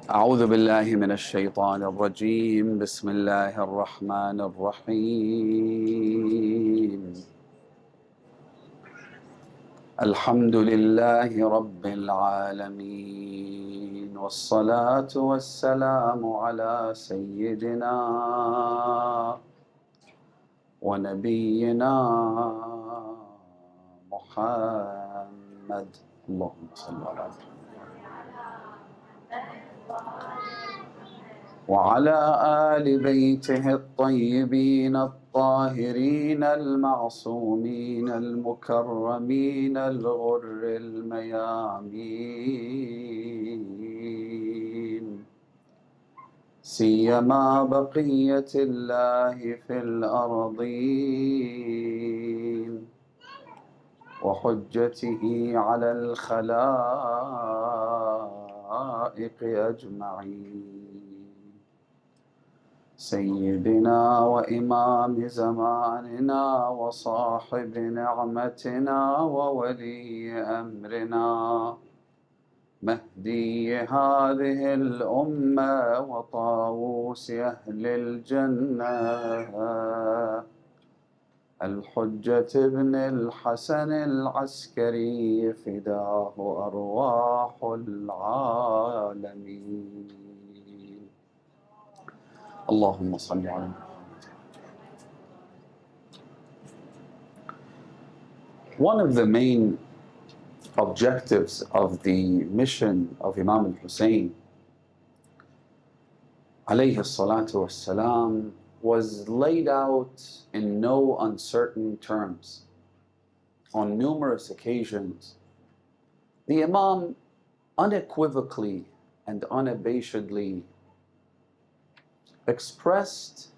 أعوذ بالله من الشيطان الرجيم بسم الله الرحمن الرحيم الحمد لله رب العالمين والصلاة والسلام على سيدنا ونبينا محمد اللهم صل على محمد وعلى آل بيته الطيبين الطاهرين المعصومين المكرمين الغر الميامين سيما بقية الله في الأرضين وحجته على الخلائق أجمعين سيدنا وإمام زماننا وصاحب نعمتنا وولي أمرنا مهدي هذه الأمة وطاووس أهل الجنة الحجة بن الحسن العسكري فداه أرواح العالمين اللهم صل على محمد. One of the main objectives of the mission of Imam al-Hussain alayhi salatu wassalam was laid out in no uncertain terms. On numerous occasions, the Imam unequivocally and unabashedly expressed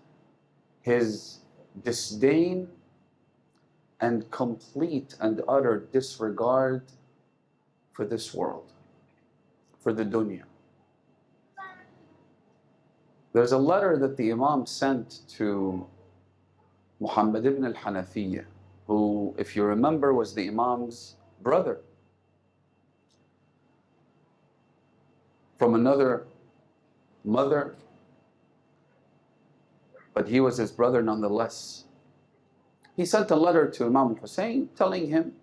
his disdain and complete and utter disregard for this world, for the dunya. There's a letter that the Imam sent to Muhammad ibn al-Hanafiyyah, who, if you remember, was the Imam's brother from another mother, but he was his brother nonetheless. He sent a letter to Imam al-Hussain telling him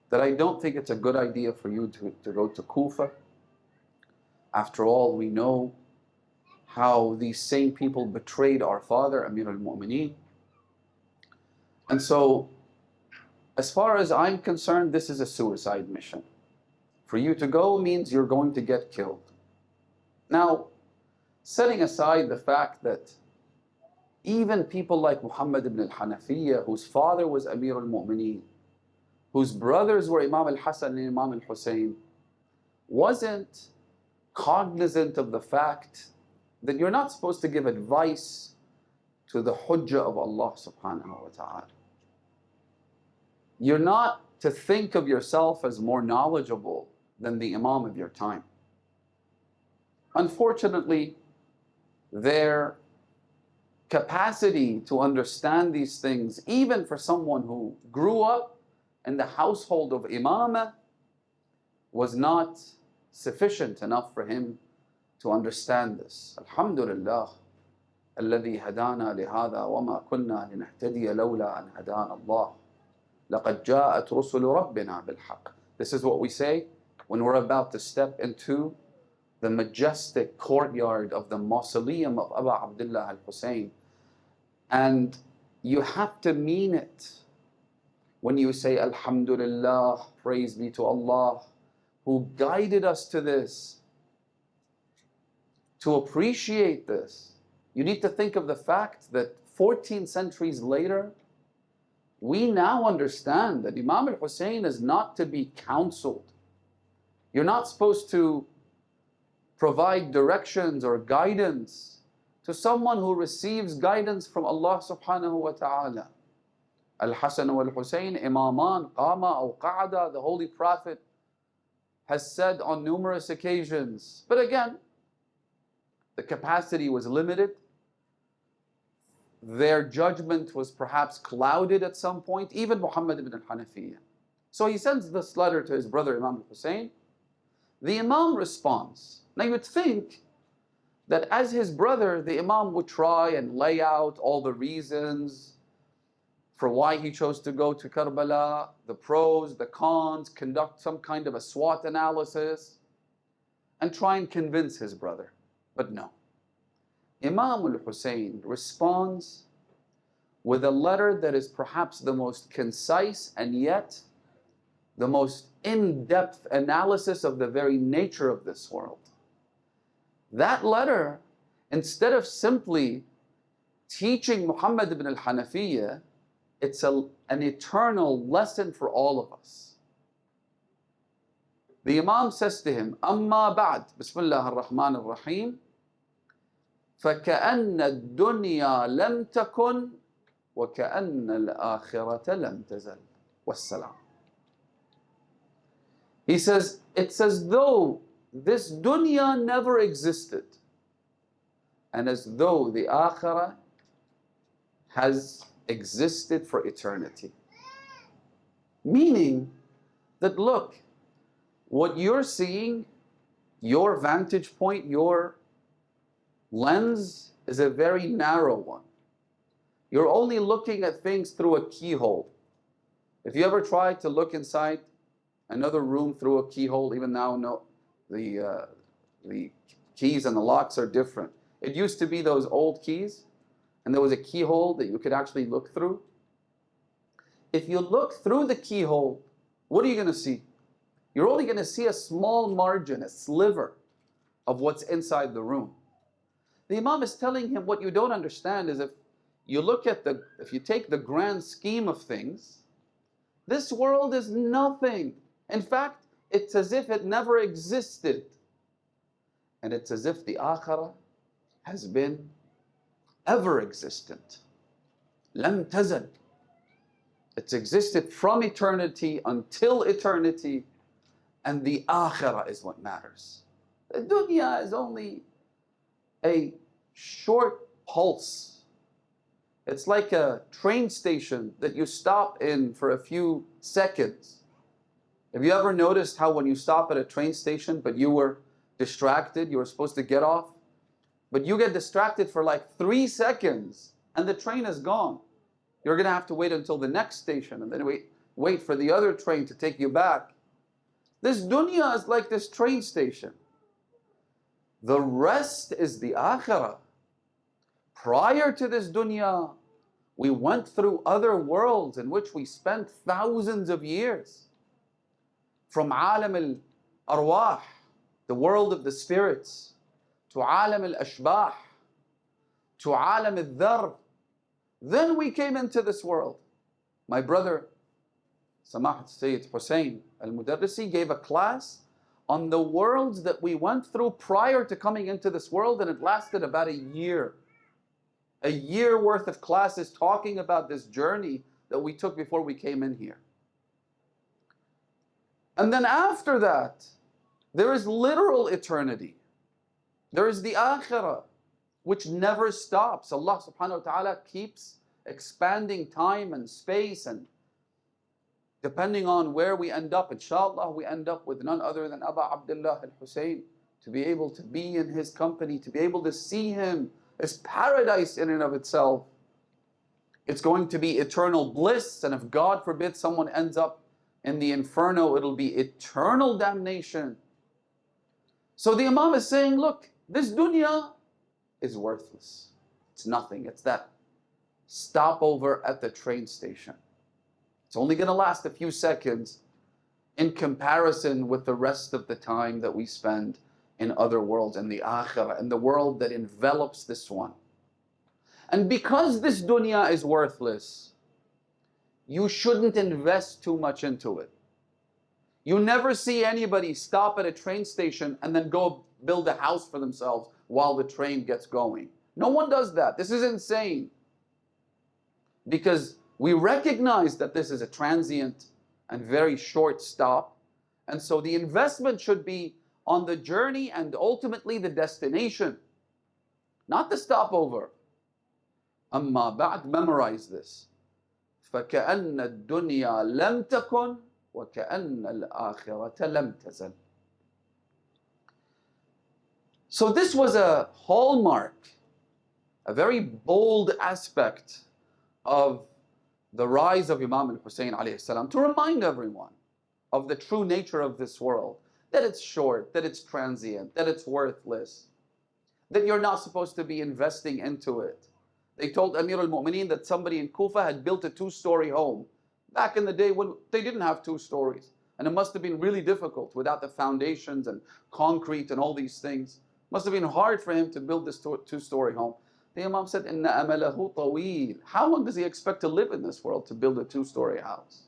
that I don't think it's a good idea for you to go to Kufa. After all, we know how these same people betrayed our father, Amir al-Mu'mineen. And so, as far as I'm concerned, this is a suicide mission. For you to go means you're going to get killed. Now, setting aside the fact that even people like Muhammad ibn al-Hanafiyyah, whose father was Amir al-Mu'mineen, whose brothers were Imam al-Hasan and Imam al-Hussain, wasn't cognizant of the fact that you're not supposed to give advice to the hujjah of Allah subhanahu wa ta'ala. You're not to think of yourself as more knowledgeable than the Imam of your time. Unfortunately, their capacity to understand these things, even for someone who grew up in the household of Imamah, was not sufficient enough for him to understand this. Alhamdulillah, الذي هدانا لهذا وما كنا لنهتدي لولا أن هدانا الله لقد جاءت رسل ربنا بالحق. This is what we say when we're about to step into the majestic courtyard of the mausoleum of Abu Abdullah al-Hussain. And you have to mean it when you say, Alhamdulillah, praise be to Allah, who guided us to this. To appreciate this, you need to think of the fact that 14 centuries later, we now understand that Imam al-Hussain is not to be counseled. You're not supposed to provide directions or guidance to someone who receives guidance from Allah subhanahu wa ta'ala. Al-Hasan wal-Hussain, imaman, qama aw qa'ada, the Holy Prophet has said on numerous occasions. But again, the capacity was limited. Their judgment was perhaps clouded at some point, even Muhammad ibn al-Hanafiyyah. So he sends this letter to his brother Imam al-Hussain. The Imam responds Now you'd think that as his brother, the Imam would try and lay out all the reasons for why he chose to go to Karbala, the pros, the cons, conduct some kind of a SWOT analysis, and try and convince his brother. But no. Imam al-Hussain responds with a letter that is perhaps the most concise and yet the most in-depth analysis of the very nature of this world. That letter, instead of simply teaching Muhammad ibn al-Hanafiyyah, it's an eternal lesson for all of us. The Imam says to him, Amma ba'd, Bismillah ar-Rahman ar-Rahim, فَكَأَنَّ الدُّنْيَا لَمْ تَكُنْ وَكَأَنَّ الْآخِرَةَ لَمْ تَزَلْ وَالسَّلَامُ. He says, it's as though this dunya never existed, and as though the akhirah has existed for eternity. Meaning that, look, what you're seeing, your vantage point, your lens is a very narrow one. You're only looking at things through a keyhole. If you ever try to look inside another room through a keyhole, even now, no, the keys and the locks are different. It used to be those old keys, and there was a keyhole that you could actually look through. If you look through the keyhole, what are you going to see? You're only going to see a small margin, a sliver of what's inside the room. The Imam is telling him, what you don't understand is if you take the grand scheme of things, this world is nothing. In fact, it's as if it never existed. And it's as if the akhirah has been ever existent. Lam tazal. It's existed from eternity until eternity, and the akhirah is what matters. The dunya is only a short pulse. It's like a train station that you stop in for a few seconds. Have you ever noticed how when you stop at a train station but you were distracted, you were supposed to get off, but you get distracted for like 3 seconds and the train is gone. You're going to have to wait until the next station and then wait for the other train to take you back. This dunya is like this train station. The rest is the akhirah. Prior to this dunya, we went through other worlds in which we spent thousands of years. From alam al-arwah, the world of the spirits, to alam al-ashbah, to alam al-dharr. Then we came into this world. My brother, Samahat Sayyid Hussain al-Mudarrisi, gave a class on the worlds that we went through prior to coming into this world, and it lasted about a year. A year worth of classes talking about this journey that we took before we came in here. And then after that, there is literal eternity. There is the akhirah, which never stops. Allah subhanahu wa ta'ala keeps expanding time and space, and depending on where we end up, inshallah, we end up with none other than Aba Abdullah al-Hussain. To be able to be in his company, to be able to see him, is paradise in and of itself. It's going to be eternal bliss, and if God forbid someone ends up in the inferno, it'll be eternal damnation. So the Imam is saying, look, this dunya is worthless. It's nothing. It's that stopover at the train station. It's only going to last a few seconds in comparison with the rest of the time that we spend in other worlds, in the akhirah, in the world that envelops this one. And because this dunya is worthless, you shouldn't invest too much into it. You never see anybody stop at a train station and then go build a house for themselves while the train gets going. No one does that. This is insane. Because we recognize that this is a transient and very short stop. And so the investment should be on the journey and ultimately the destination, not the stopover. Amma ba'd, memorize this. فَكَأَنَّ الدُّنْيَا لَمْ تَكُنْ وَكَأَنَّ الْآخِرَةَ لَمْ تَزَلْ. So this was a hallmark, a very bold aspect of the rise of Imam al-Hussain alayhi salam, to remind everyone of the true nature of this world, that it's short, that it's transient, that it's worthless, that you're not supposed to be investing into it. They told Amir al-Mu'mineen that somebody in Kufa had built a 2-story home back in the day when they didn't have 2 stories. And it must have been really difficult without the foundations and concrete and all these things. It must have been hard for him to build this 2-story home. The Imam said, Inna amalahu taweel. How long does he expect to live in this world to build a 2-story house?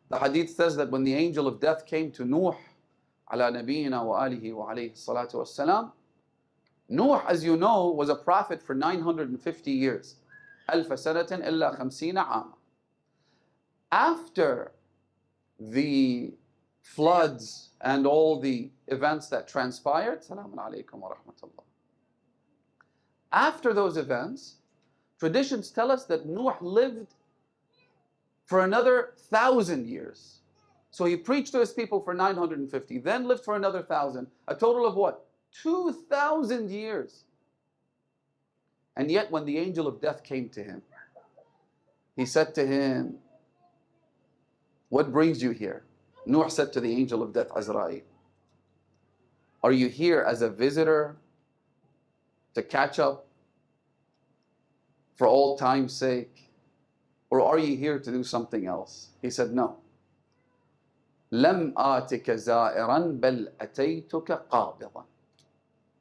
The hadith says that when the angel of death came to Nuh, ala nabiyina wa alihi wa alayhi salatu wassalam, Nuh, as you know, was a prophet for 950 years. ألف سنة إلا 50 عاما. After the floods and all the events that transpired, Salamun alaykum wa rahmatullah. After those events, traditions tell us that Nuh lived for another 1,000 years. So he preached to his people for 950, then lived for another 1,000. A total of what? 2,000 years. And yet when the angel of death came to him, he said to him, what brings you here? Nuh said to the angel of death, Azrael, are you here as a visitor to catch up for all time's sake? Or are you here to do something else? He said, no. لم آتك زائرا بل أتيتك قابضا.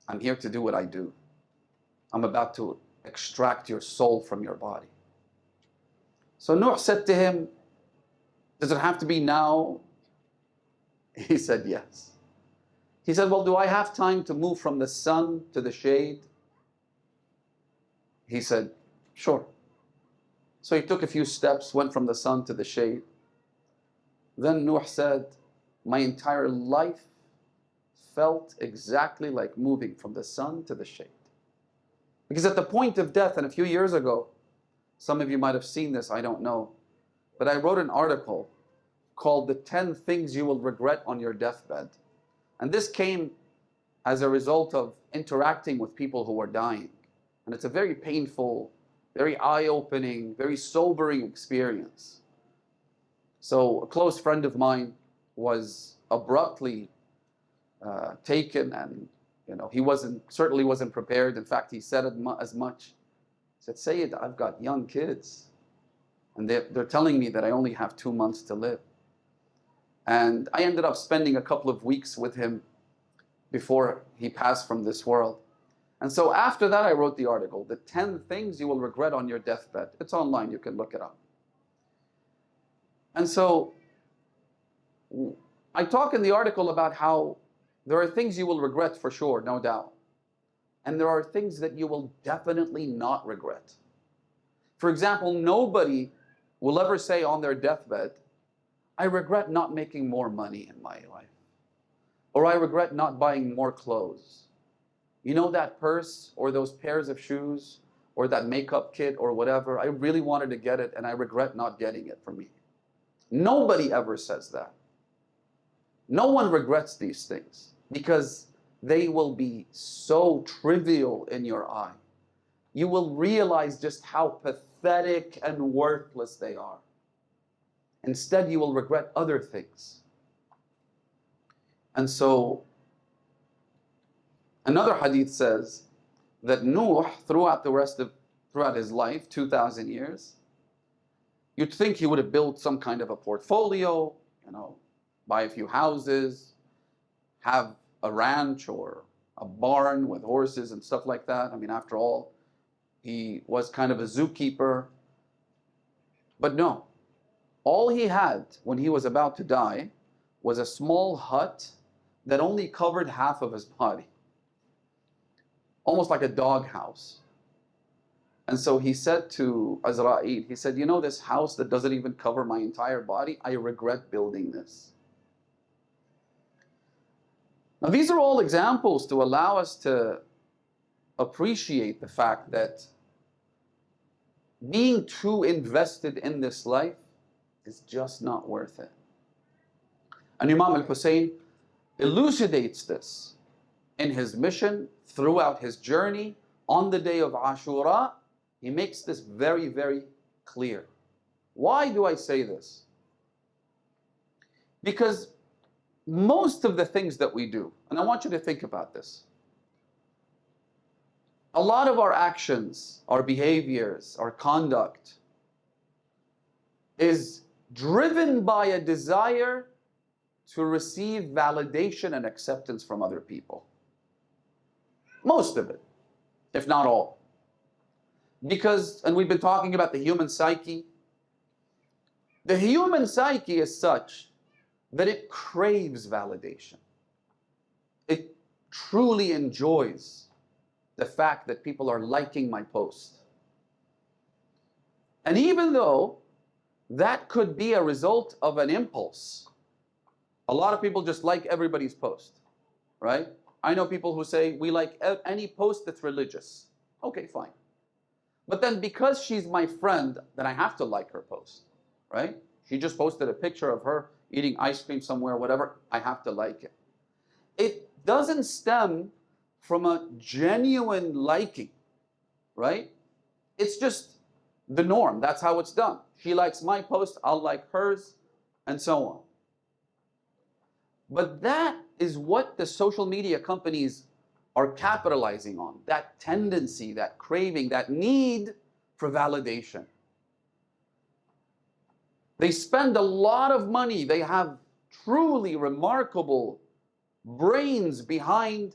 I'm here to do what I do. I'm about to extract your soul from your body. So Nuh said to him, does it have to be now? He said, yes. He said, well, do I have time to move from the sun to the shade? He said, sure. So he took a few steps, went from the sun to the shade. Then Nuh said, my entire life felt exactly like moving from the sun to the shade. Because at the point of death, and a few years ago, some of you might have seen this, I don't know, but I wrote an article called The 10 Things You Will Regret on Your Deathbed. And this came as a result of interacting with people who are dying. And it's a very painful, very eye-opening, very sobering experience. So a close friend of mine was abruptly taken, and he certainly wasn't prepared. In fact, he said as much. He said, Sayyid, I've got young kids, and they're telling me that I only have 2 months to live. And I ended up spending a couple of weeks with him before he passed from this world. And so after that, I wrote the article, The 10 Things You Will Regret on Your Deathbed. It's online, you can look it up. And so I talk in the article about how there are things you will regret for sure, no doubt. And there are things that you will definitely not regret. For example, nobody will ever say on their deathbed, I regret not making more money in my life. Or I regret not buying more clothes. You know that purse or those pairs of shoes or that makeup kit or whatever, I really wanted to get it and I regret not getting it for me. Nobody ever says that. No one regrets these things because they will be so trivial in your eye. You will realize just how pathetic and worthless they are. Instead, you will regret other things. And so, another hadith says that Nuh, throughout his life, 2,000 years, you'd think he would have built some kind of a portfolio, buy a few houses, have a ranch or a barn with horses and stuff like that. I mean, after all, he was kind of a zookeeper. But no, all he had when he was about to die was a small hut that only covered half of his body. Almost like a dog house. And so he said to Azrael, he said, this house that doesn't even cover my entire body, I regret building this. Now these are all examples to allow us to appreciate the fact that being too invested in this life is just not worth it. And Imam al-Hussain elucidates this in his mission, throughout his journey, on the day of Ashura, he makes this very, very clear. Why do I say this? Because most of the things that we do, and I want you to think about this, a lot of our actions, our behaviors, our conduct is driven by a desire to receive validation and acceptance from other people. Most of it, if not all. Because, and we've been talking about the human psyche. The human psyche is such that it craves validation. It truly enjoys the fact that people are liking my post. And even though that could be a result of an impulse, a lot of people just like everybody's post, right? I know people who say, we like any post that's religious. Okay, fine. But then because she's my friend, then I have to like her post, right? She just posted a picture of her eating ice cream somewhere, whatever, I have to like it. It doesn't stem from a genuine liking, right? It's just the norm. That's how it's done. She likes my post, I'll like hers, and so on. But that is what the social media companies are capitalizing on, that tendency, that craving, that need for validation. They spend a lot of money. They have truly remarkable brains behind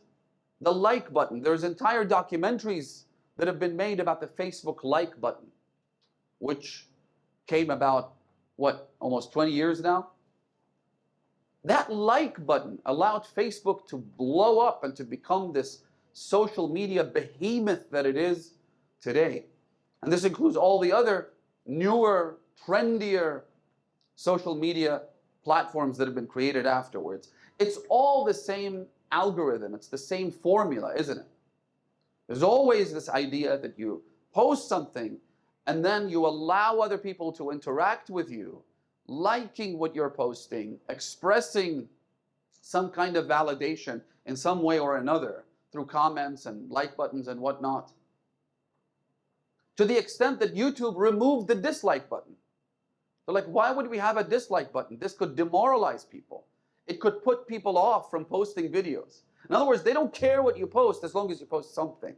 the like button. There's entire documentaries that have been made about the Facebook like button, which came about, what, almost 20 years now? That like button allowed Facebook to blow up and to become this social media behemoth that it is today. And this includes all the other newer, trendier social media platforms that have been created afterwards. It's all the same algorithm. It's the same formula, isn't it? There's always this idea that you post something and then you allow other people to interact with you, liking what you're posting, expressing some kind of validation in some way or another through comments and like buttons and whatnot. To the extent that YouTube removed the dislike button. They're like, why would we have a dislike button? This could demoralize people. It could put people off from posting videos. In other words, they don't care what you post as long as you post something.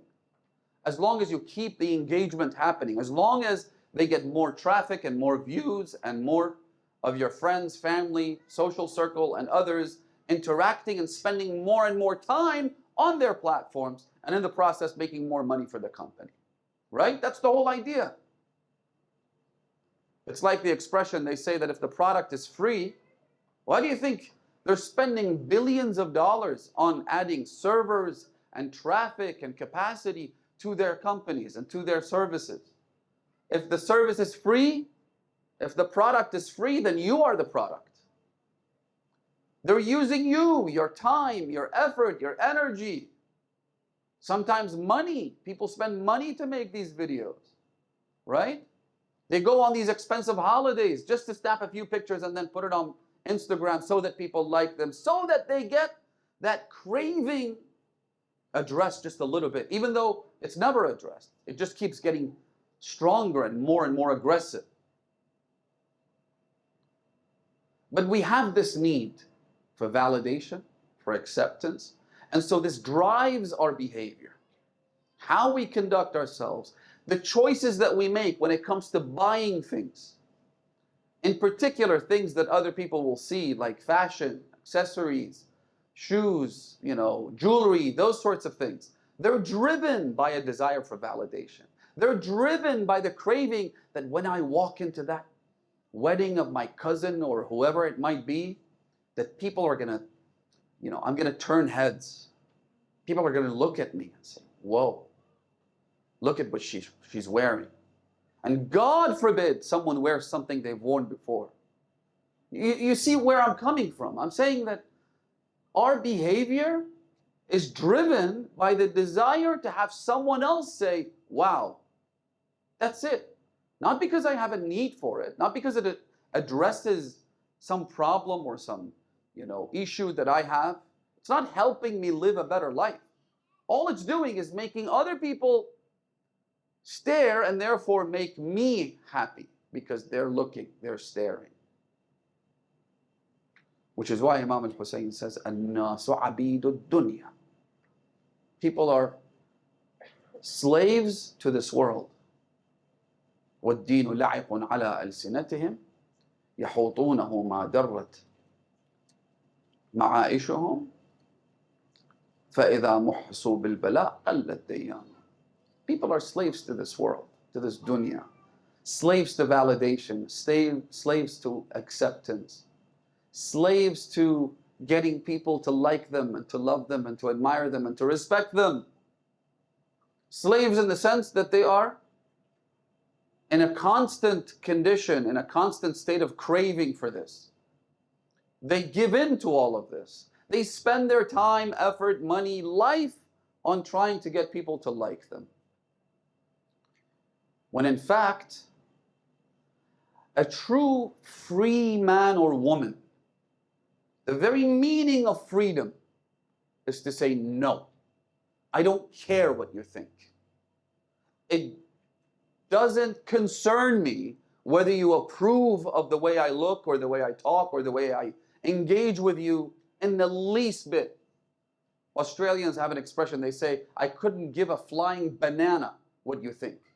As long as you keep the engagement happening. As long as they get more traffic and more views and more of your friends, family, social circle, and others interacting and spending more and more time on their platforms, and in the process making more money for the company. Right? That's the whole idea. It's like the expression, they say that if the product is free, why do you think they're spending billions of dollars on adding servers and traffic and capacity to their companies and to their services? If the service is free, if the product is free, then you are the product. They're using you, your time, your effort, your energy. Sometimes money. People spend money to make these videos, right? They go on these expensive holidays just to snap a few pictures and then put it on Instagram so that people like them, so that they get that craving addressed just a little bit, even though it's never addressed. It just keeps getting stronger and more aggressive. But we have this need for validation, for acceptance, and so this drives our behavior, how we conduct ourselves, the choices that we make when it comes to buying things. In particular, things that other people will see, like fashion, accessories, shoes, jewelry, those sorts of things. They're driven by a desire for validation. They're driven by the craving that when I walk into that wedding of my cousin or whoever it might be, that people are gonna, I'm gonna turn heads. People are gonna look at me and say, whoa, look at what she's wearing. And God forbid someone wears something they've worn before. You see where I'm coming from. I'm saying that our behavior is driven by the desire to have someone else say, wow, that's it. Not because I have a need for it, not because it addresses some problem or some issue that I have. It's not helping me live a better life. All it's doing is making other people stare and therefore make me happy because they're looking, they're staring. Which is why Imam al-Hussain says, "An-nasu abidu dunya." People are slaves to this world. وَالدِّينُ لَعِقٌ عَلَىٰ أَلْسِنَتِهِمْ يَحُوطُونَهُ مَا دَرَّتْ مَعَائِشُهُمْ فَإِذَا مُحْصُوا بِالْبَلَاءِ قَلَّتْ دَيَّانُ. People are slaves to this world, to this dunya. Slaves to validation, slaves to acceptance, slaves to getting people to like them and to love them and to admire them and to respect them. Slaves in the sense that they are in a constant condition, in a constant state of craving for this. They give in to all of this. They spend their time, effort, money, life on trying to get people to like them. When in fact, a true free man or woman, the very meaning of freedom is to say no. I don't care what you think. It doesn't concern me whether you approve of the way I look or the way I talk or the way I engage with you in the least bit. Australians have an expression, they say, "I couldn't give a flying banana what you think."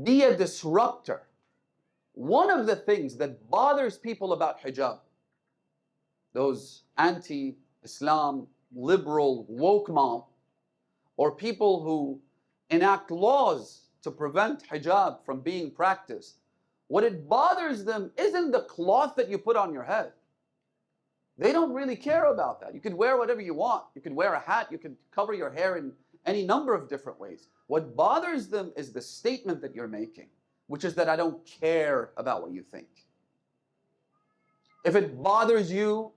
Be a disruptor. One of the things that bothers people about hijab, those anti-Islam, liberal, woke mob, or people who enact laws to prevent hijab from being practiced, what it bothers them isn't the cloth that you put on your head. They don't really care about that. You could wear whatever you want. You could wear a hat. You could cover your hair in any number of different ways. What bothers them is the statement that you're making, which is that I don't care about what you think. If it bothers you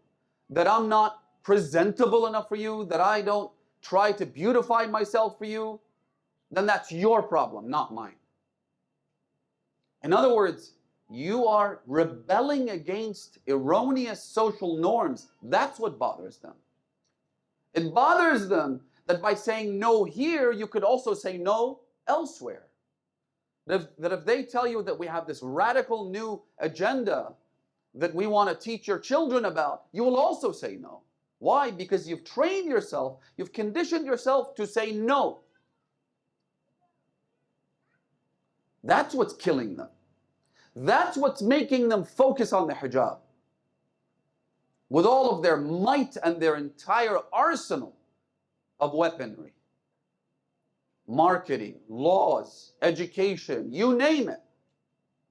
that I'm not presentable enough for you, that I don't try to beautify myself for you, then that's your problem, not mine. In other words, you are rebelling against erroneous social norms. That's what bothers them. It bothers them that by saying no here, you could also say no elsewhere. That if they tell you that we have this radical new agenda that we want to teach your children about, you will also say no. Why? Because you've trained yourself, you've conditioned yourself to say no. That's what's killing them. That's what's making them focus on the hijab. With all of their might and their entire arsenal of weaponry. Marketing, laws, education, you name it.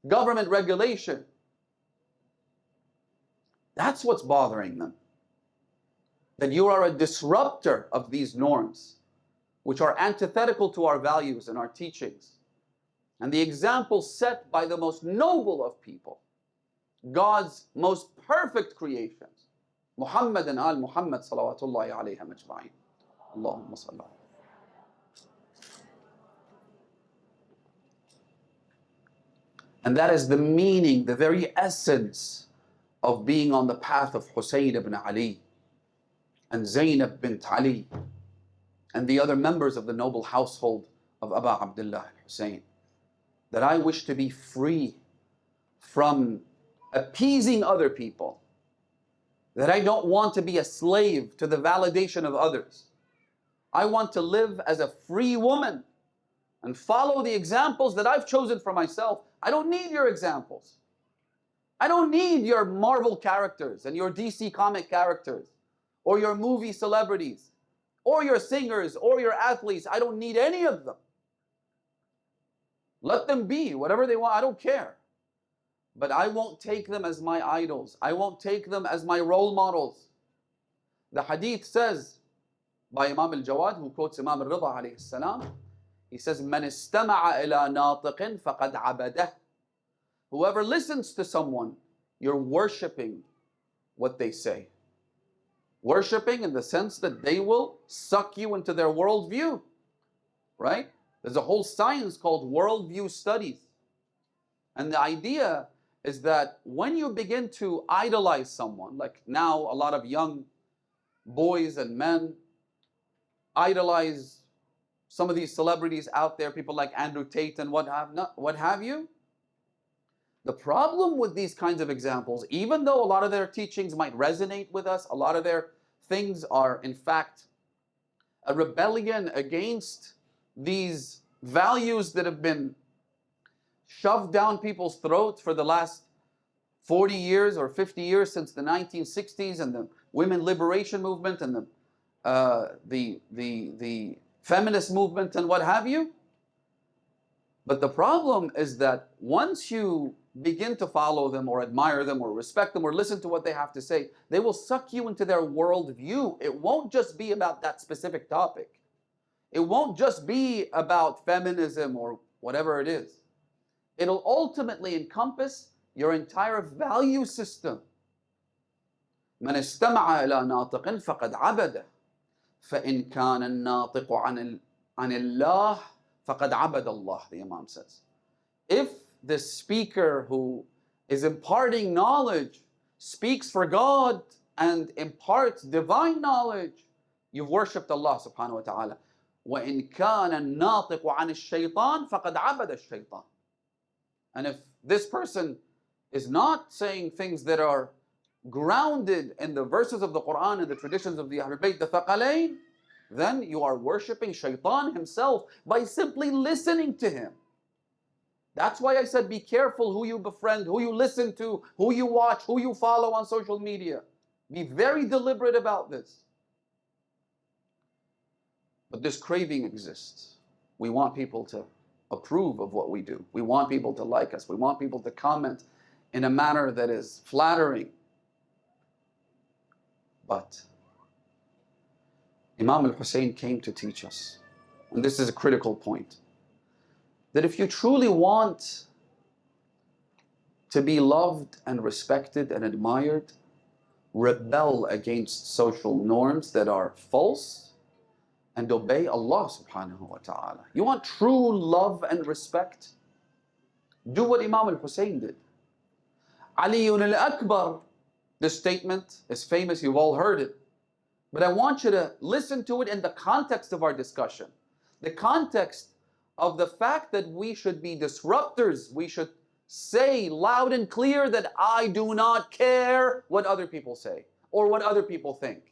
Government regulation. That's what's bothering them. That you are a disruptor of these norms, which are antithetical to our values and our teachings. And the example set by the most noble of people, God's most perfect creations, Muhammad and Al Muhammad salawatullahi alayhim ajma'in. Allahumma salli. And that is the meaning, the very essence of being on the path of Hussain ibn Ali and Zainab bint Ali and the other members of the noble household of Abu Abdullah al-Hussain. That I wish to be free from appeasing other people. That I don't want to be a slave to the validation of others. I want to live as a free woman and follow the examples that I've chosen for myself. I don't need your examples. I don't need your Marvel characters and your DC comic characters or your movie celebrities or your singers or your athletes. I don't need any of them. Let them be whatever they want, I don't care. But I won't take them as my idols. I won't take them as my role models. The hadith says by Imam al-Jawad, who quotes Imam al-Rida alayhi salam, he says, "Man istama'a ila natiqin faqad abadah." Whoever listens to someone, you're worshipping what they say. Worshipping in the sense that they will suck you into their worldview, right? There's a whole science called worldview studies. And the idea is that when you begin to idolize someone, like now a lot of young boys and men idolize some of these celebrities out there, people like Andrew Tate and what have you. The problem with these kinds of examples, even though a lot of their teachings might resonate with us, a lot of their things are in fact a rebellion against these values that have been shoved down people's throats for the last 40 years or 50 years since the 1960s and the women liberation movement and the feminist movement and what have you. But the problem is that once you begin to follow them or admire them or respect them or listen to what they have to say, they will suck you into their worldview. It won't just be about that specific topic. It won't just be about feminism or whatever it is. It'll ultimately encompass your entire value system. من استمع إلى ناطق فقد عبده فإن كان الناطق عن الله فقد عبد الله, the Imam says. If the speaker who is imparting knowledge speaks for God and imparts divine knowledge, you've worshipped Allah subhanahu wa ta'ala. وإن كان الناطق عن الشيطان فقد عبد الشيطان. And if this person is not saying things that are grounded in the verses of the Quran and the traditions of the Ahlul Bayt, the Thaqalain, then you are worshipping Shaitan himself by simply listening to him. That's why I said be careful who you befriend, who you listen to, who you watch, who you follow on social media. Be very deliberate about this. But this craving exists. We want people to approve of what we do. We want people to like us. We want people to comment in a manner that is flattering. But Imam al-Hussain came to teach us, and this is a critical point, that if you truly want to be loved and respected and admired, rebel against social norms that are false and obey Allah subhanahu wa ta'ala. You want true love and respect? Do what Imam al-Hussain did. Aliyun al-Akbar, this statement is famous, you've all heard it. But I want you to listen to it in the context of our discussion. The context of the fact that we should be disruptors. We should say loud and clear that I do not care what other people say or what other people think.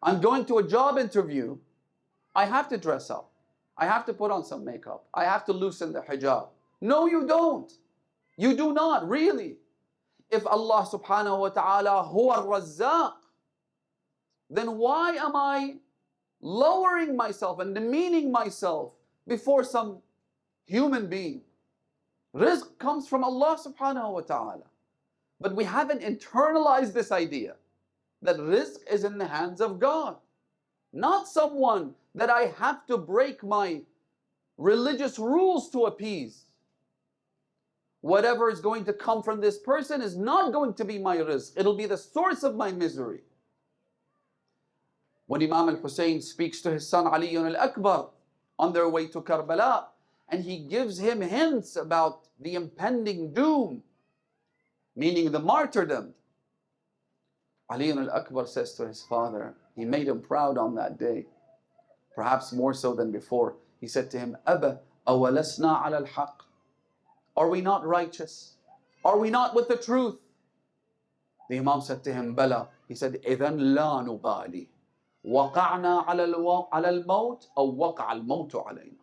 I'm going to a job interview. I have to dress up. I have to put on some makeup. I have to loosen the hijab. No, you don't. You do not, really. If Allah subhanahu wa ta'ala huwa ar-razzaq, then why am I lowering myself and demeaning myself before some human being? Rizq comes from Allah subhanahu wa ta'ala. But we haven't internalized this idea that rizq is in the hands of God, not someone that I have to break my religious rules to appease. Whatever is going to come from this person is not going to be my rizq. It'll be the source of my misery. When Imam al-Hussain speaks to his son Ali al-Akbar on their way to Karbala, and he gives him hints about the impending doom, meaning the martyrdom, Ali al-Akbar says to his father, he made him proud on that day, perhaps more so than before. He said to him, Aba, awalasna ala al-haq? Are we not righteous? Are we not with the truth? The Imam said to him, Bala. He said, إِذَنْ لَا نُبَالِي وَقَعْنَا عَلَى الْمَوْتِ أَوْ وَقَعَ الْمَوْتُ عَلَيْنَا.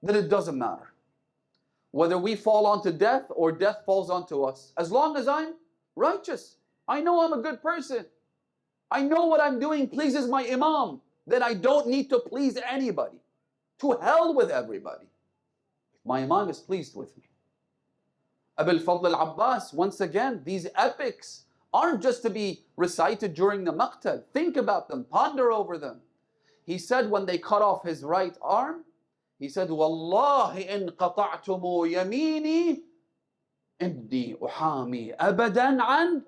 Then it doesn't matter whether we fall onto death or death falls onto us. As long as I'm righteous, I know I'm a good person, I know what I'm doing pleases my Imam, then I don't need to please anybody. To hell with everybody. My Imam is pleased with me. Abul Fadl al-Abbas, once again, these epics aren't just to be recited during the maqtal. Think about them, ponder over them. He said when they cut off his right arm, he said, Wallahi in qata'tumu yamini inni uhami abadan an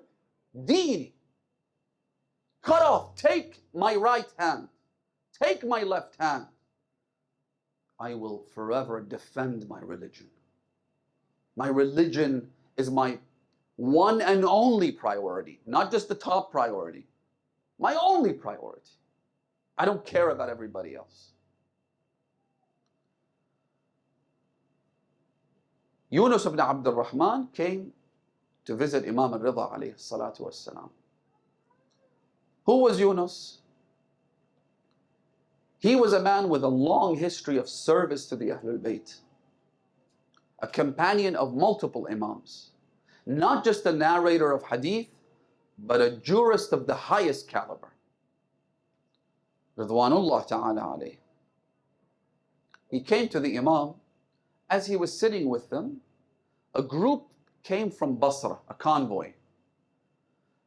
deeni. Cut off, take my right hand, take my left hand. I will forever defend my religion. My religion is my one and only priority, not just the top priority. My only priority. I don't care about everybody else. Yunus ibn Abdul Rahman came to visit Imam al-Rida alayhi salatu wassalam. Who was Yunus? He was a man with a long history of service to the Ahlul Bayt, a companion of multiple Imams, not just a narrator of Hadith, but a jurist of the highest caliber. Ridwanullah ta'ala alayhi. He came to the Imam. As he was sitting with them, a group came from Basra, a convoy.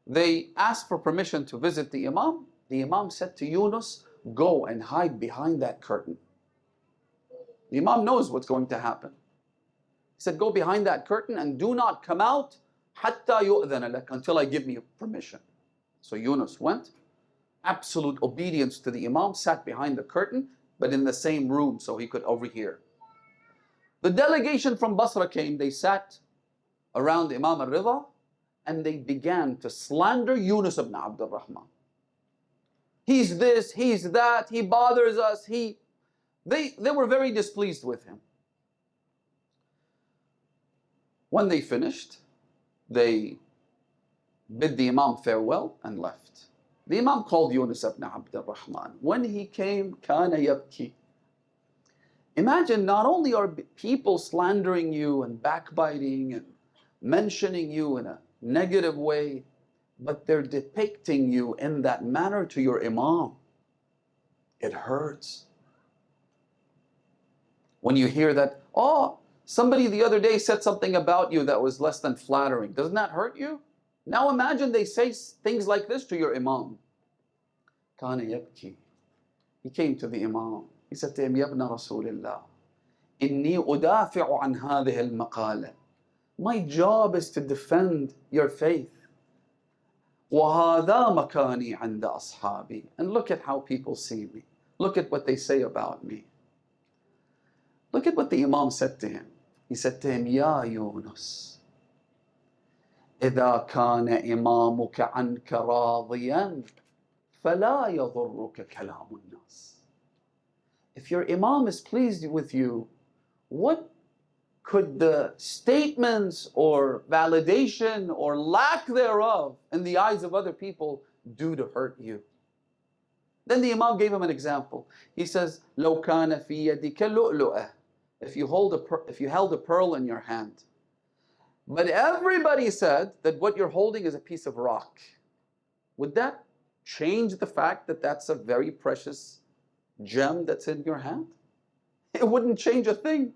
They asked for permission to visit the Imam. The Imam said to Yunus, go and hide behind that curtain. The Imam knows what's going to happen. He said, go behind that curtain and do not come out حَتَّى يُؤْذَنَ لَكَ, until I give me permission. So Yunus went, absolute obedience to the Imam, sat behind the curtain, but in the same room so he could overhear. The delegation from Basra came, they sat around Imam al-Rida and they began to slander Yunus ibn Abdul Rahman. He's this, he's that, he bothers us, they were very displeased with him. When they finished, they bid the Imam farewell and left. The Imam called Yunus ibn Abdul Rahman. When he came, كَانَ يَبْكِي. Imagine, not only are people slandering you and backbiting and mentioning you in a negative way, but they're depicting you in that manner to your Imam. It hurts. When you hear that, oh, somebody the other day said something about you that was less than flattering. Doesn't that hurt you? Now imagine they say things like this to your Imam. كَانَ يَبْكِي. He came to the Imam. He said to him, يَا ابْنَ رَسُولِ اللَّهِ إِنِّي أُدَافِعُ عَنْ هَذِهِ الْمَقَالَةِ. My job is to defend your faith. وَهَذَا مَكَانِي عِنْدَ أَصْحَابِي. And look at how people see me. Look at what they say about me. Look at what the Imam said to him. He said to him, يَا يُونُس إِذَا كَانَ إِمَامُكَ عَنْكَ رَاضِيًا فَلَا يَضُرُّكَ كَلَامُ النَّاسِ. If your Imam is pleased with you, what could the statements or validation or lack thereof in the eyes of other people do to hurt you? Then the Imam gave him an example. He says, لَوْ كَانَ فِي يَدِكَ لُؤْلُؤَةٌ. If you held a pearl in your hand, but everybody said that what you're holding is a piece of rock, would that change the fact that that's a very precious gem that's in your hand? It wouldn't change a thing.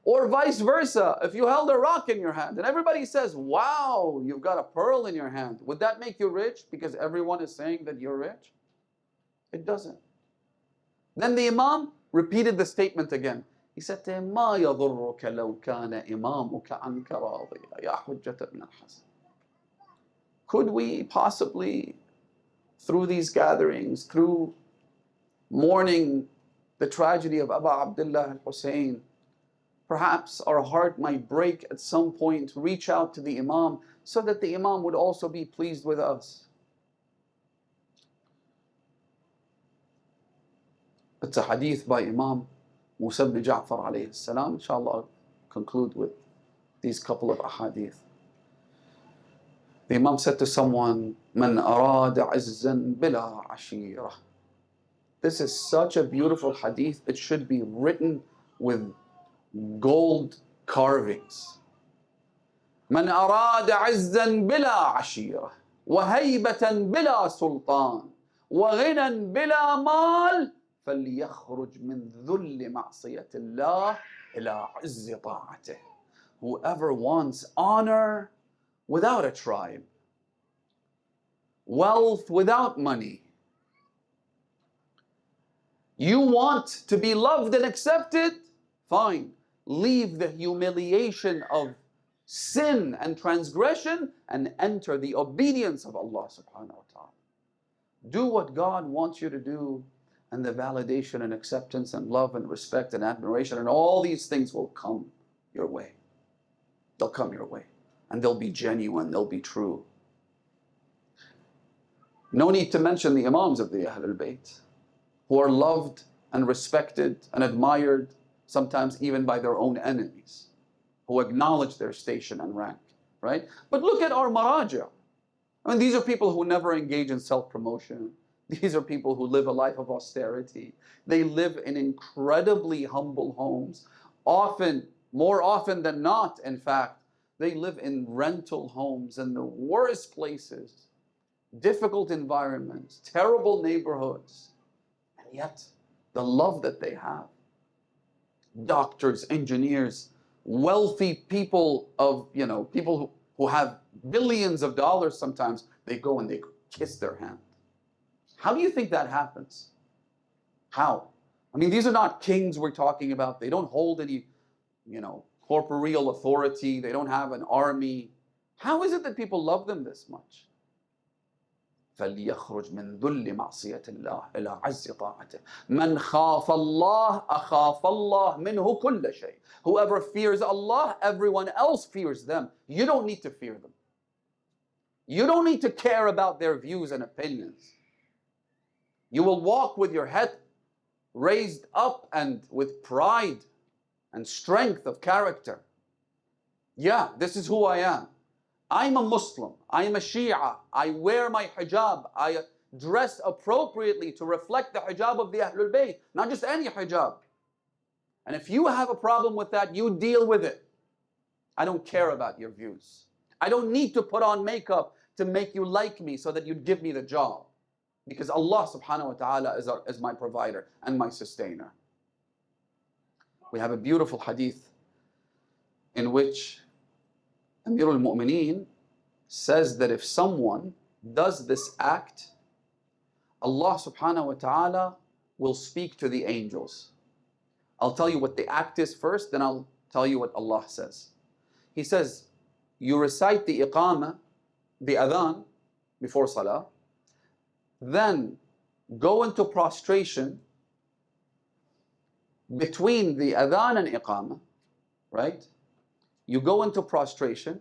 Or vice versa, if you held a rock in your hand and everybody says, wow, you've got a pearl in your hand, would that make you rich because everyone is saying that you're rich? It doesn't. Then the Imam repeated the statement again. He said to him, مَا يَضُرُّكَ لَوْ كَانَ إِمَامُكَ عَنْكَ رَاضِيًا يَا حُجَّةَ ابْنَ الْحَسَنِ. Could we possibly, through these gatherings, through mourning the tragedy of Abu Abdullah al-Hussain, perhaps our heart might break at some point, reach out to the Imam so that the Imam would also be pleased with us? It's a hadith by Imam Musa ibn Ja'far alayhi salam. Inshallah, I'll conclude with these couple of ahadith. The Imam said to someone, مَنْ أَرَادَ عِزًّا بِلَا عَشِيرَةٍ. This is such a beautiful hadith, it should be written with gold carvings. مَنْ أَرَادَ عِزًّا بِلَا عَشِيرَةٍ وَهَيْبَةً بِلَا سُلْطَانٍ وَغِنًى بِلَا مَالٍ فَلْيَخْرُجْ مِنْ ذُلِّ مَعْصِيَةِ اللَّهِ إِلَىٰ عِزِّ طَاعَتِهِ. Whoever wants honor without a tribe, wealth without money, you want to be loved and accepted? Fine. Leave the humiliation of sin and transgression and enter the obedience of Allah subhanahu wa ta'ala. Do what God wants you to do, and the validation and acceptance and love and respect and admiration and all these things will come your way. They'll come your way. And they'll be genuine, they'll be true. No need to mention the Imams of the Ahlul Bayt, who are loved and respected and admired, sometimes even by their own enemies, who acknowledge their station and rank, right? But look at our Maraja. I mean, these are people who never engage in self-promotion. These are people who live a life of austerity. They live in incredibly humble homes. Often, more often than not, in fact, they live in rental homes in the worst places, difficult environments, terrible neighborhoods. And yet, the love that they have. Doctors, engineers, wealthy people of, people who have billions of dollars sometimes, they go and they kiss their hand. How do you think that happens? How? I mean, these are not kings we're talking about. They don't hold any, corporeal authority. They don't have an army. How is it that people love them this much? فَلْيَخْرُجْ مِنْ ذُلِّ مَعْصِيَةِ اللَّهِ إِلَىٰ عَزِّ طَاعَتِهِ مَنْ خَافَ اللَّهَ أَخَافَ اللَّهَ مِنْهُ كُلَّ شَيْءٍ. Whoever fears Allah, everyone else fears them. You don't need to fear them. You don't need to care about their views and opinions. You will walk with your head raised up and with pride and strength of character. Yeah, this is who I am. I'm a Muslim. I'm a Shia. I wear my hijab. I dress appropriately to reflect the hijab of the Ahlul Bayt, not just any hijab. And if you have a problem with that, you deal with it. I don't care about your views. I don't need to put on makeup to make you like me so that you'd give me the job. Because Allah subhanahu wa ta'ala is my provider and my sustainer. We have a beautiful hadith in which Amir al-Mu'mineen says that if someone does this act, Allah subhanahu wa ta'ala will speak to the angels. I'll tell you what the act is first, then I'll tell you what Allah says. He says, you recite the iqamah, the adhan, before salah, then go into prostration between the adhan and iqamah, right? You go into prostration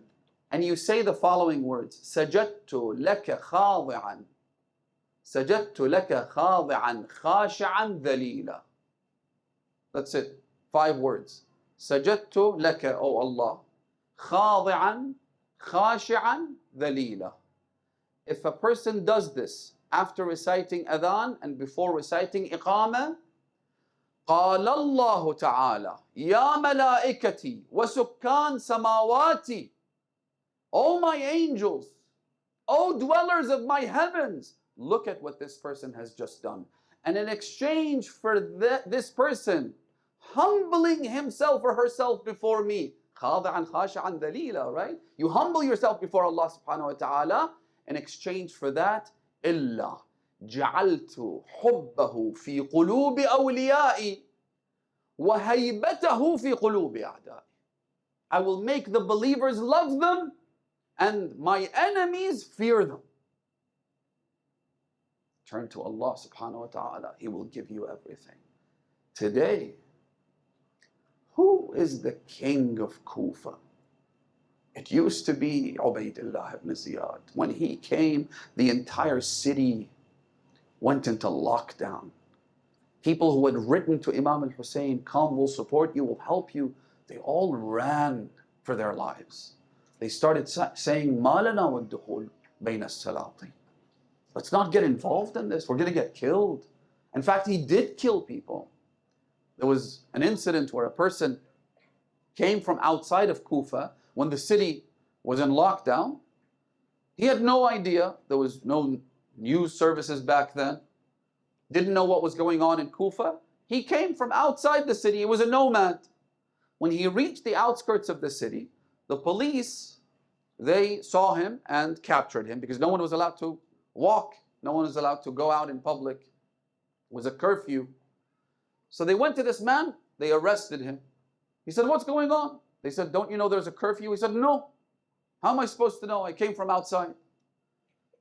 and you say the following words: Sajadtu laka khadi'an, Sajadtu laka khadi'an, khashi'an dhalila. That's it. 5 words. Sajadtu laka, O Allah, khadi'an, khashi'an dhalila. If a person does this after reciting adhan and before reciting iqamah, قال الله تعالى يا ملائكتي وسكان سماواتي, O my angels, O dwellers of my heavens, look at what this person has just done. And in exchange for this person humbling himself or herself before me, خاضعا خاشعا ذليلا, right? You humble yourself before Allah subhanahu wa ta'ala. In exchange for that, إلا جعلت حبه في قلوب أوليائي وهيبته في قلوب أعدائي. I will make the believers love them and my enemies fear them. Turn to Allah subhanahu wa ta'ala. He will give you everything. Today, who is the king of Kufa? It used to be Ubaydullah ibn Ziyad. When he came, the entire city went into lockdown. People who had written to Imam al-Hussain, come, we'll support you, we'll help you, they all ran for their lives. They started saying, مَا لَنَا وَالدُّخُولُ بَيْنَ السَّلَاطِينِ. Let's not get involved in this, we're going to get killed. In fact, he did kill people. There was an incident where a person came from outside of Kufa when the city was in lockdown. He had no idea. There was no news services back then. Didn't know what was going on in Kufa. He came from outside the city. He was a nomad. When he reached the outskirts of the city, the police, they saw him and captured him because no one was allowed to walk. No one was allowed to go out in public. It was a curfew. So they went to this man. They arrested him. He said, what's going on? They said, don't you know there's a curfew? He said, no. How am I supposed to know? I came from outside.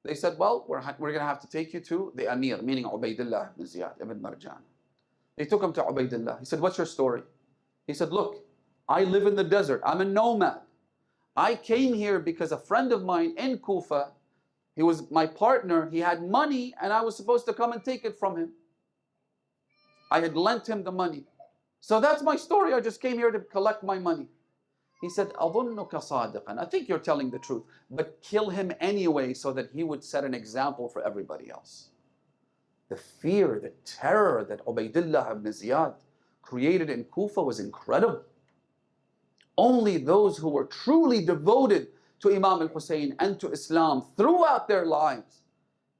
They said, well, we're going to have to take you to the Amir, meaning Ubaydullah ibn Ziyad ibn Marjan. They took him to Ubaydullah. He said, what's your story? He said, look, I live in the desert. I'm a nomad. I came here because a friend of mine in Kufa He was my partner, he had money, and I was supposed to come and take it from him. I had lent him the money. So that's my story. I just came here to collect my money. He said, أظنك صادقا. I think you're telling the truth, but kill him anyway so that he would set an example for everybody else. The fear, the terror that Ubaydullah ibn Ziyad created in Kufa was incredible. Only those who were truly devoted to Imam al-Hussain and to Islam throughout their lives,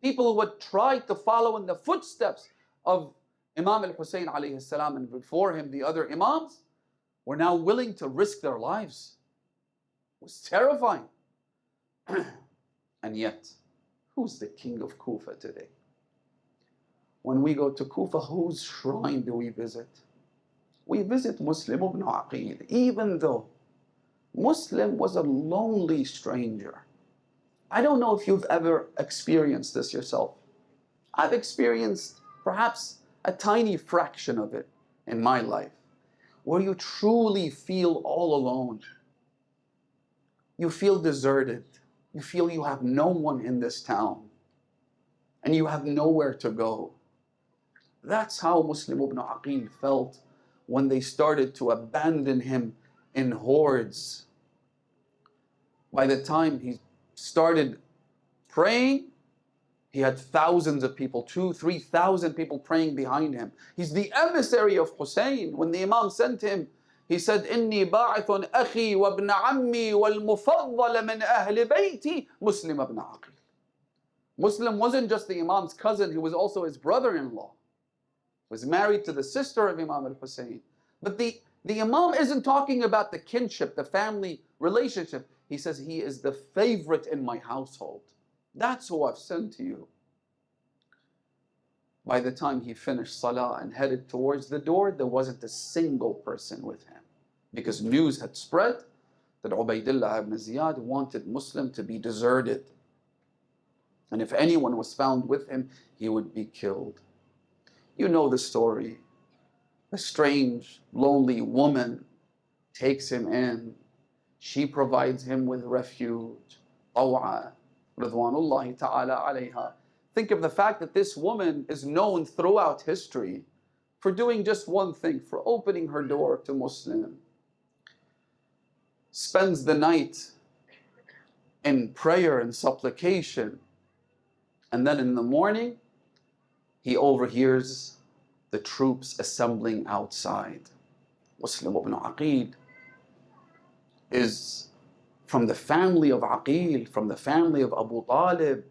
people who had tried to follow in the footsteps of Imam al-Hussain alayhi salam, and before him the other Imams, were now willing to risk their lives. It was terrifying. And yet, who's the king of Kufa today? When we go to Kufa, whose shrine do we visit? We visit Muslim ibn Aqil, even though Muslim was a lonely stranger. I don't know if you've ever experienced this yourself. I've experienced perhaps a tiny fraction of it in my life, where you truly feel all alone. You feel deserted. You feel you have no one in this town, and you have nowhere to go. That's how Muslim ibn Aqil felt when they started to abandon him in hordes. By the time he started praying, he had thousands of people, 2,000-3,000 people praying behind him. He's the emissary of Hussain. When the Imam sent him, he said, إِنِّي بَاعِثٌ أَخِي وَابْنَ عَمِّي وَالْمُفَضَّلَ مِنْ أَهْلِ بَيْتِي Muslim ibn Aqil. Muslim wasn't just the Imam's cousin, he was also his brother-in-law. He was married to the sister of Imam al-Hussain. But the Imam isn't talking about the kinship, the family relationship. He says, he is the favorite in my household. That's who I've sent to you. By the time he finished Salah and headed towards the door, there wasn't a single person with him, because news had spread that Ubaydullah ibn Ziyad wanted Muslim to be deserted. And if anyone was found with him, he would be killed. You know the story. A strange, lonely woman takes him in. She provides him with refuge. Taw'a, Ridwanullahi ta'ala alayha. Think of the fact that this woman is known throughout history for doing just one thing, for opening her door to Muslim. Spends the night in prayer and supplication. And then in the morning, he overhears the troops assembling outside. Muslim ibn Aqil is from the family of Aqil, from the family of Abu Talib.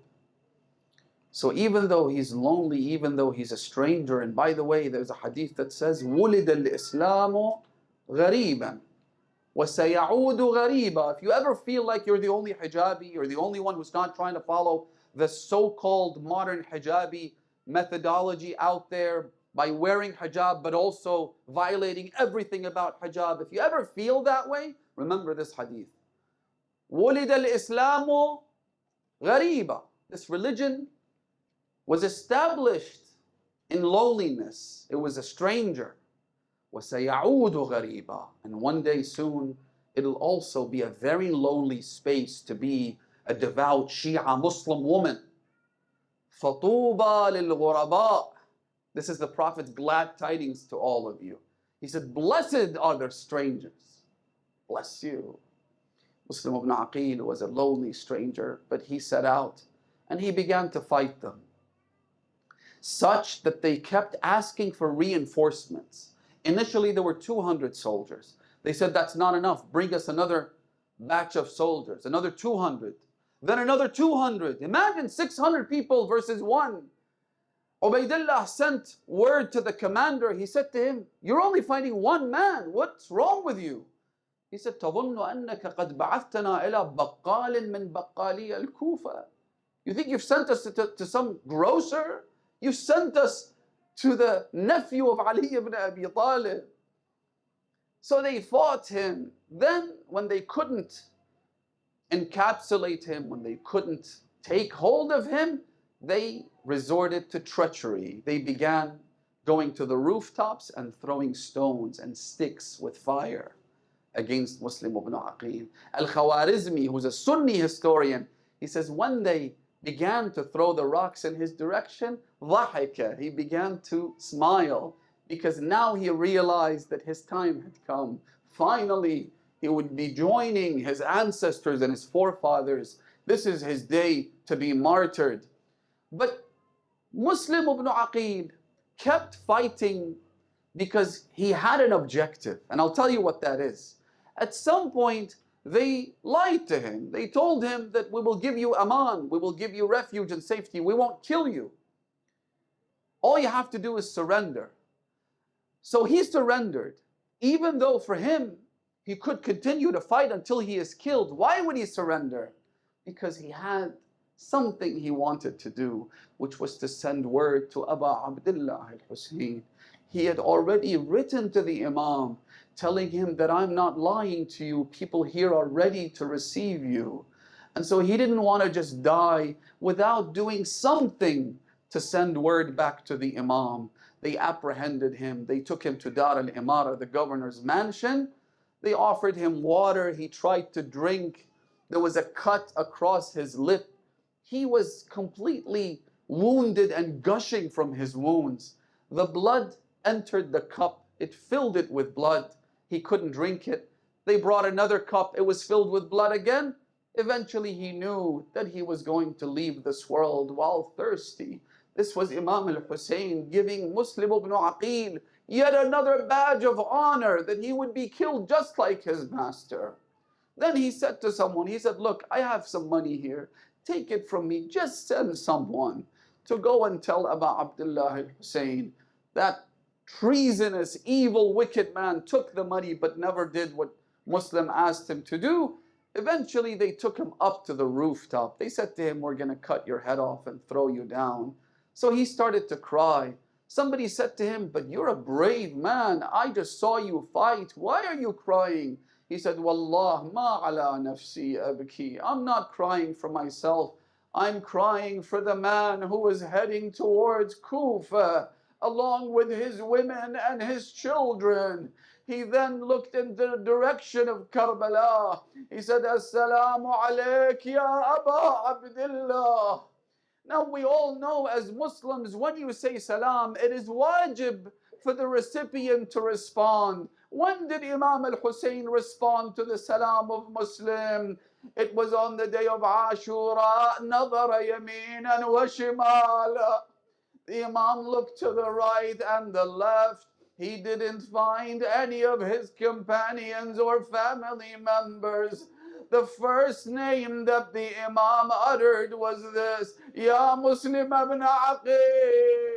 So even though he's lonely, even though he's a stranger, and by the way, there's a hadith that says, وُلِدَ الْإِسْلَامُ غَرِيبًا وَسَيَعُودُ غَرِيبًا. If you ever feel like you're the only hijabi, you're the only one who's not trying to follow the so-called modern hijabi methodology out there by wearing hijab but also violating everything about hijab, if you ever feel that way, remember this hadith. وُلِدَ الْإِسْلَامُ غَرِيبًا. This religion was established in loneliness. It was a stranger. وَسَيَعُودُ غَرِيبًا. And one day soon, it'll also be a very lonely space to be a devout Shia Muslim woman. فَطُوبَى لِلْغُرَبَاء. This is the Prophet's glad tidings to all of you. He said, blessed are the strangers. Bless you. Muslim ibn Aqil was a lonely stranger, but he set out and he began to fight them, such that they kept asking for reinforcements. Initially there were 200 soldiers. They said, that's not enough, bring us another batch of soldiers, another 200, then another 200. Imagine 600 people versus one. Ubaydullah sent word to the commander. He said to him, you're only fighting one man, what's wrong with you? He said, تظن أنك قد بعثتنا إلى بقال من بقالي الكوفة. You think you've sent us to some grocer? You sent us to the nephew of Ali ibn Abi Talib. So they fought him. Then when they couldn't encapsulate him, when they couldn't take hold of him, they resorted to treachery. They began going to the rooftops and throwing stones and sticks with fire against Muslim ibn Aqil. Al-Khawarizmi, who's a Sunni historian, he says one day began to throw the rocks in his direction, ضحك, he began to smile, because now he realized that his time had come. Finally, he would be joining his ancestors and his forefathers. This is his day to be martyred. But Muslim ibn Aqil kept fighting because he had an objective. And I'll tell you what that is. At some point, they lied to him. They told him that we will give you aman, we will give you refuge and safety, we won't kill you. All you have to do is surrender. So he surrendered, even though for him, he could continue to fight until he is killed. Why would he surrender? Because he had something he wanted to do, which was to send word to Abu Abdullah al-Hussain. He had already written to the Imam, telling him that I'm not lying to you, people here are ready to receive you. And so he didn't want to just die without doing something to send word back to the Imam. They apprehended him, they took him to Dar al-Imara, the governor's mansion. They offered him water, he tried to drink. There was a cut across his lip. He was completely wounded and gushing from his wounds. The blood entered the cup, it filled it with blood. He couldn't drink it. They brought another cup, it was filled with blood again. Eventually he knew that he was going to leave this world while thirsty. This was Imam al-Hussain giving Muslim ibn Aqil yet another badge of honor, that he would be killed just like his master. Then he said to someone, he said, look, I have some money here, take it from me, just send someone to go and tell Abu Abdullah al-Hussain that treasonous, evil, wicked man took the money but never did what Muslim asked him to do. Eventually they took him up to the rooftop. They said to him, we're going to cut your head off and throw you down. So he started to cry. Somebody said to him, but you're a brave man, I just saw you fight, why are you crying? He said, Wallah ma ala nafsi abki. I'm not crying for myself, I'm crying for the man who is heading towards Kufa along with his women and his children. He then looked in the direction of Karbala. He said, Assalamu alayk ya Aba Abdullah. Now we all know as Muslims, when you say salam, it is wajib for the recipient to respond. When did Imam al-Hussain respond to the salam of Muslim? It was on the day of Ashura. Nadara yaminan wa shimala. The Imam looked to the right and the left. He didn't find any of his companions or family members. The first name that the Imam uttered was this, Ya Muslim ibn Aqil.